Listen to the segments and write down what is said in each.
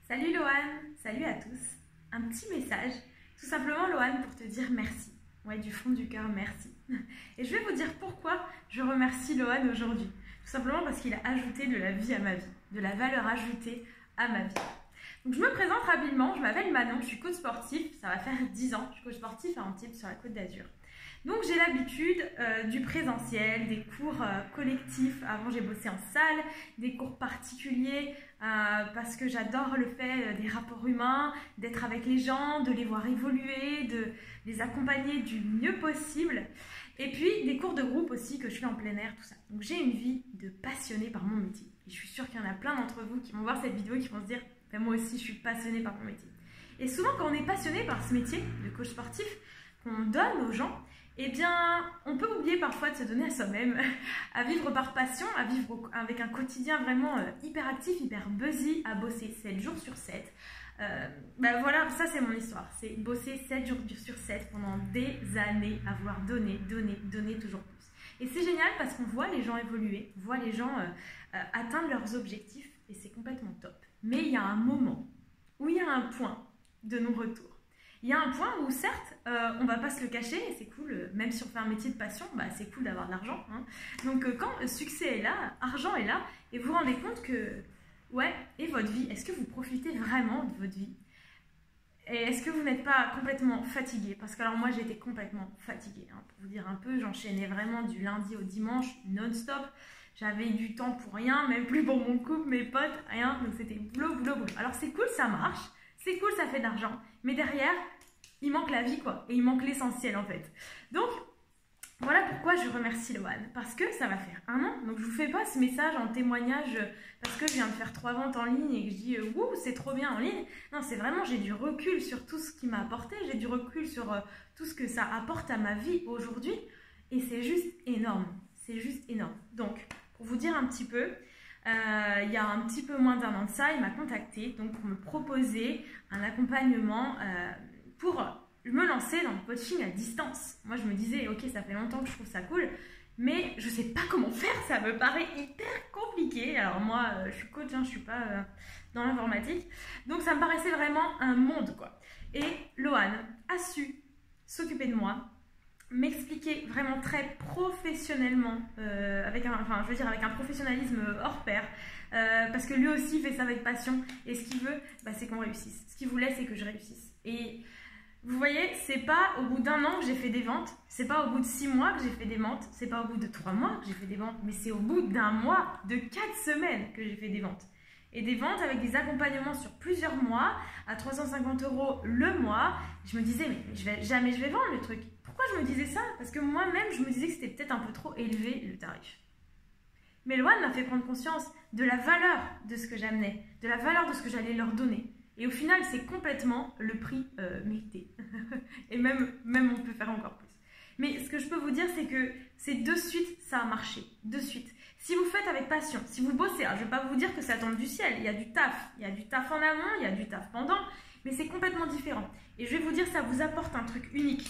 Salut Loane, salut à tous. Un petit message, tout simplement Loane pour te dire merci. Ouais, du fond du cœur, merci. Et je vais vous dire pourquoi je remercie Loane aujourd'hui. Tout simplement parce qu'il a ajouté de la vie à ma vie, de la valeur ajoutée à ma vie. Donc je me présente rapidement, je m'appelle Manon, je suis coach sportif, ça va faire 10 ans, je suis coach sportif à Antibes sur la Côte d'Azur. Donc j'ai l'habitude du présentiel, des cours collectifs. Avant j'ai bossé en salle, des cours particuliers parce que j'adore le fait des rapports humains, d'être avec les gens, de les voir évoluer, de les accompagner du mieux possible. Et puis des cours de groupe aussi que je fais en plein air, tout ça. Donc j'ai une vie de passionnée par mon métier. Et je suis sûre qu'il y en a plein d'entre vous qui vont voir cette vidéo et qui vont se dire ben, moi aussi je suis passionnée par mon métier. Et souvent quand on est passionné par ce métier de coach sportif, qu'on donne aux gens, eh bien, on peut oublier parfois de se donner à soi-même, à vivre par passion, à vivre avec un quotidien vraiment hyper actif, hyper buzzy, à bosser 7 jours sur 7. Ben voilà, ça c'est mon histoire, c'est bosser 7 jours sur 7 pendant des années, à vouloir donner toujours plus. Et c'est génial parce qu'on voit les gens évoluer, on voit les gens atteindre leurs objectifs et c'est complètement top. Mais il y a un moment où il y a un point de non-retour. Il y a un point où certes, on ne va pas se le cacher, et c'est cool, même si on fait un métier de passion, bah, c'est cool d'avoir de l'argent. Hein. Donc quand le succès est là, argent est là, et vous vous rendez compte que, ouais, et votre vie, est-ce que vous profitez vraiment de votre vie? Et est-ce que vous n'êtes pas complètement fatigué? Parce que alors moi j'étais complètement fatiguée, hein, pour vous dire un peu, j'enchaînais vraiment du lundi au dimanche, non-stop. J'avais du temps pour rien, même plus pour mon couple, mes potes, rien, donc c'était boulot. Alors c'est cool, ça marche. C'est cool, ça fait de l'argent. Mais derrière, il manque la vie, quoi. Et il manque l'essentiel, en fait. Donc, voilà pourquoi je remercie Loane. Parce que ça va faire 1 an. Donc, je ne vous fais pas ce message en témoignage parce que je viens de faire 3 ventes en ligne et que je dis « Wouh, c'est trop bien en ligne ». Non, c'est vraiment, j'ai du recul sur tout ce qui m'a apporté. J'ai du recul sur tout ce que ça apporte à ma vie aujourd'hui. Et c'est juste énorme. C'est juste énorme. Donc, pour vous dire un petit peu... il y a un petit peu moins d'1 an de ça, il m'a contacté donc pour me proposer un accompagnement pour me lancer dans le coaching à distance. Moi, je me disais, ok, ça fait longtemps que je trouve ça cool, mais je ne sais pas comment faire, ça me paraît hyper compliqué. Alors moi, je suis coach, hein, je ne suis pas dans l'informatique, donc ça me paraissait vraiment un monde, quoi. Et Loane a su s'occuper de moi, m'expliquer vraiment très professionnellement, avec un professionnalisme hors pair, parce que lui aussi fait ça avec passion, et ce qu'il veut, bah, c'est qu'on réussisse. Ce qu'il voulait, c'est que je réussisse. Et vous voyez, c'est pas au bout d'1 an que j'ai fait des ventes, c'est pas au bout de 6 mois que j'ai fait des ventes, c'est pas au bout de 3 mois que j'ai fait des ventes, mais c'est au bout d'1 mois, de 4 semaines que j'ai fait des ventes. Et des ventes avec des accompagnements sur plusieurs mois, à 350 € le mois. Je me disais, mais jamais je vais vendre le truc. Pourquoi je me disais ça? Parce que moi-même, je me disais que c'était peut-être un peu trop élevé le tarif. Mais Loane m'a fait prendre conscience de la valeur de ce que j'amenais, de la valeur de ce que j'allais leur donner. Et au final, c'est complètement le prix mérité. Et même on peut faire encore plus. Mais ce que je peux vous dire, c'est que c'est de suite, ça a marché. De suite. Si vous faites avec passion, si vous bossez, je ne vais pas vous dire que ça tombe du ciel. Il y a du taf. Il y a du taf en amont, il y a du taf pendant. Mais c'est complètement différent. Et je vais vous dire, ça vous apporte un truc unique.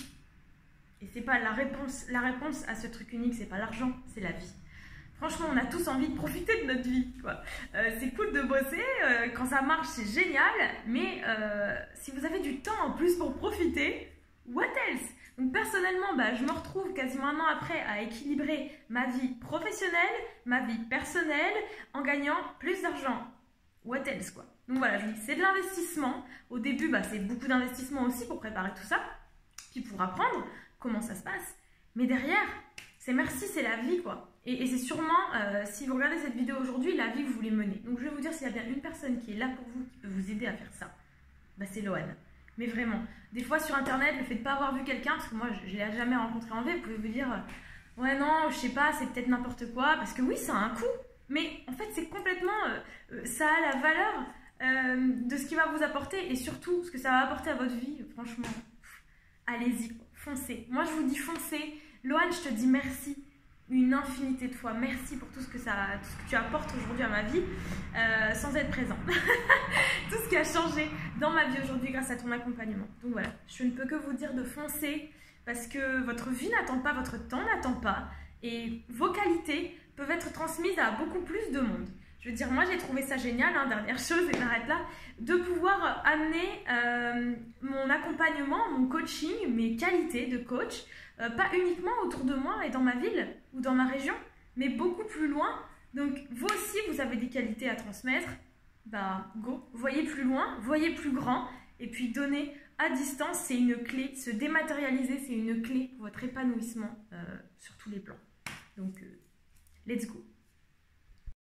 Et c'est pas la réponse à ce truc unique, c'est pas l'argent, c'est la vie. Franchement, on a tous envie de profiter de notre vie, quoi. C'est cool de bosser, quand ça marche, c'est génial, mais si vous avez du temps en plus pour profiter, what else? Donc personnellement, bah, je me retrouve quasiment 1 an après à équilibrer ma vie professionnelle, ma vie personnelle, en gagnant plus d'argent. What else, quoi. Donc voilà, je vous dis, c'est de l'investissement. Au début, bah, c'est beaucoup d'investissement aussi pour préparer tout ça, puis pour apprendre comment ça se passe. Mais derrière, c'est merci, c'est la vie, quoi. Et c'est sûrement, si vous regardez cette vidéo aujourd'hui, la vie que vous voulez mener. Donc je vais vous dire, s'il y a bien une personne qui est là pour vous, qui peut vous aider à faire ça, bah, c'est Loane. Mais vraiment, des fois sur internet, le fait de ne pas avoir vu quelqu'un, parce que moi je ne l'ai jamais rencontré en vrai, vous pouvez vous dire, ouais non, je sais pas, c'est peut-être n'importe quoi, parce que oui, ça a un coût. Mais en fait, c'est complètement, ça a la valeur de ce qui va vous apporter, et surtout, ce que ça va apporter à votre vie, franchement, allez-y, foncez. Moi je vous dis foncez. Loane, je te dis merci une infinité de fois. Merci pour tout ce que tu apportes aujourd'hui à ma vie, sans être présent. Tout ce qui a changé dans ma vie aujourd'hui grâce à ton accompagnement. Donc voilà, je ne peux que vous dire de foncer parce que votre vie n'attend pas, votre temps n'attend pas et vos qualités peuvent être transmises à beaucoup plus de monde. Je veux dire, moi j'ai trouvé ça génial, hein, dernière chose, et j'arrête là, de pouvoir amener mon accompagnement, mon coaching, mes qualités de coach, pas uniquement autour de moi et dans ma ville ou dans ma région, mais beaucoup plus loin. Donc vous aussi, vous avez des qualités à transmettre, bah go, voyez plus loin, voyez plus grand, et puis donner à distance, c'est une clé, se dématérialiser, c'est une clé pour votre épanouissement sur tous les plans. Donc, let's go.